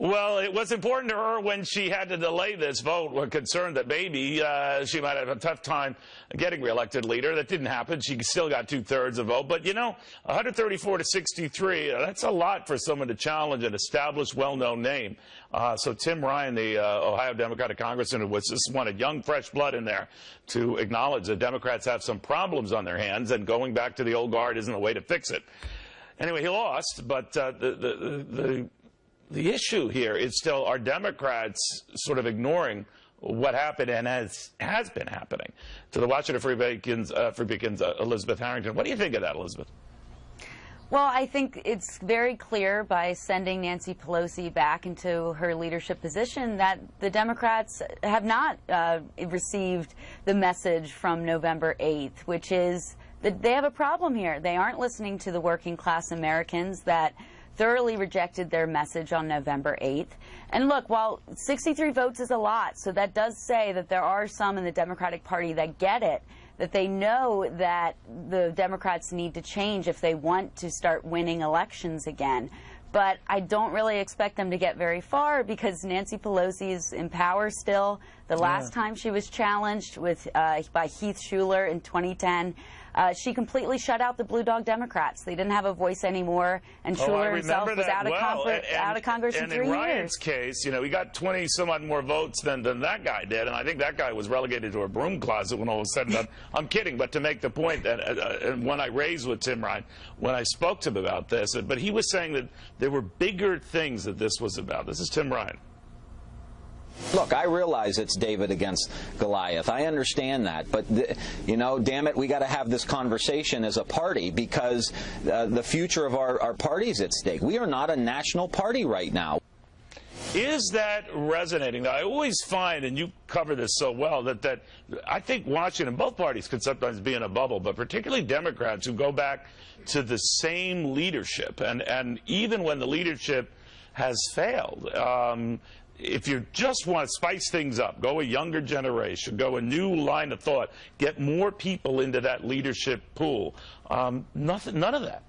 Well, it was important to her when she had to delay this vote. We're concerned that maybe she might have a tough time getting reelected leader. That didn't happen. She still got 2/3 of the vote. But, you know, 134 to 63, that's a lot for someone to challenge an established, well-known name. So Tim Ryan, the Ohio Democratic Congressman, who just wanted young, fresh blood in there to acknowledge that Democrats have some problems on their hands, and going back to the old guard isn't a way to fix it. Anyway, he lost, but the issue here is still, are Democrats sort of ignoring what happened and has been happening? To the Washington Free Beacon's Elizabeth Harrington. What do you think of that, Elizabeth? Well, I think it's very clear by sending Nancy Pelosi back into her leadership position that the Democrats have not received the message from November 8th, which is that they have a problem here. They aren't listening to the working class Americans that thoroughly rejected their message on November 8th. And look, while 63 votes is a lot, so that does say that there are some in the Democratic Party that get it, that they know that the Democrats need to change if they want to start winning elections again. But I don't really expect them to get very far because Nancy Pelosi is in power still. The last time she was challenged with by Heath Shuler in 2010, she completely shut out the Blue Dog Democrats. They didn't have a voice anymore, and Shuler himself was out of Congress in 3 years. And in Ryan's case, you know, he got 20 some odd more votes than that guy did, and I think that guy was relegated to a broom closet when all was said and done. I'm kidding, but to make the point that and when I raised with Tim Ryan, when I spoke to him about this, but he was saying that there were bigger things that this was about. This is Tim Ryan. Look, I realize it's David against Goliath. I understand that. But, you know, damn it, we got to have this conversation as a party because the future of our party is at stake. We are not a national party right now. Is that resonating? I always find, and you cover this so well, that I think Washington, both parties could sometimes be in a bubble, but particularly Democrats who go back to the same leadership. And even when the leadership has failed, if you just want to spice things up, go a younger generation, go a new line of thought, get more people into that leadership pool, none of that.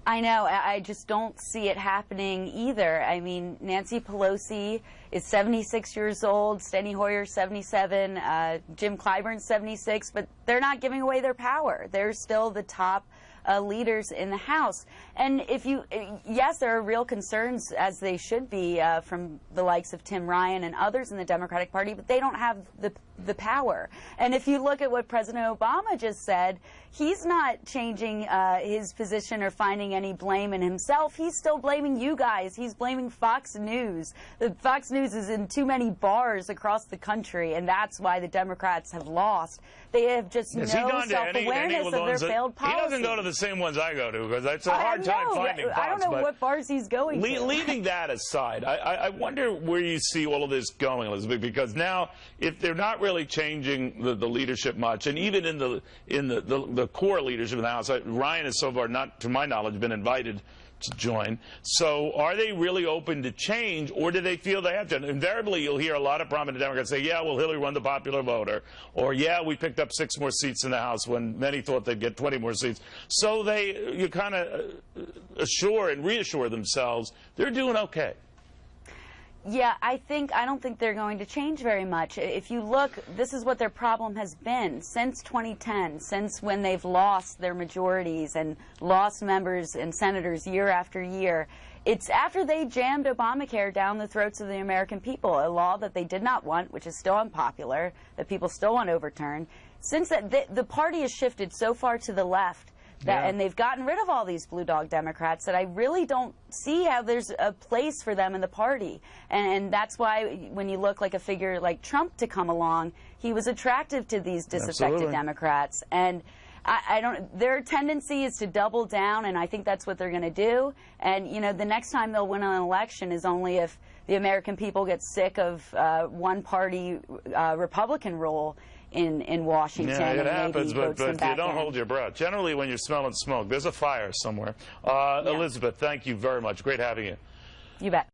I know. I just don't see it happening either. I mean, Nancy Pelosi is 76 years old, Steny Hoyer's 77, Jim Clyburn's 76, but they're not giving away their power. They're still the top leaders in the House. And yes, there are real concerns, as they should be, from the likes of Tim Ryan and others in the Democratic Party, but they don't have the power. And if you look at what President Obama just said, he's not changing his position or finding any blame in himself. He's still blaming you guys. He's blaming Fox News. Fox News is in too many bars across the country, and that's why the Democrats have lost. They have just no self-awareness of their failed policy. He doesn't go to the same ones I go to because it's a hard time finding Fox. I don't know what bars he's going to. Leaving that aside, I wonder where you see all of this going, Elizabeth, because now if they're not really changing the leadership much, and even in the core leadership in the House, Ryan has so far not, to my knowledge, been invited to join. So are they really open to change, or do they feel they have to? And invariably, you'll hear a lot of prominent Democrats say, yeah, well, Hillary won the popular vote, or yeah, we picked up 6 more seats in the House when many thought they'd get 20 more seats. So you kind of assure and reassure themselves they're doing okay. Yeah, I don't think they're going to change very much. If you look, this is what their problem has been since 2010, since when they've lost their majorities and lost members and senators year after year. It's after they jammed Obamacare down the throats of the American people, a law that they did not want, which is still unpopular, that people still want overturned. Since that, the party has shifted so far to the left, and they've gotten rid of all these Blue Dog Democrats that I really don't see how there's a place for them in the party. And that's why when you look like a figure like Trump to come along, he was attractive to these disaffected Democrats. And their tendency is to double down, and I think that's what they're going to do. And, you know, the next time they'll win an election is only if the American people get sick of one-party Republican rule in Washington. Yeah, it happens, but you don't hold your breath. Generally, when you're smelling smoke, there's a fire somewhere. Elizabeth, thank you very much. Great having you. You bet.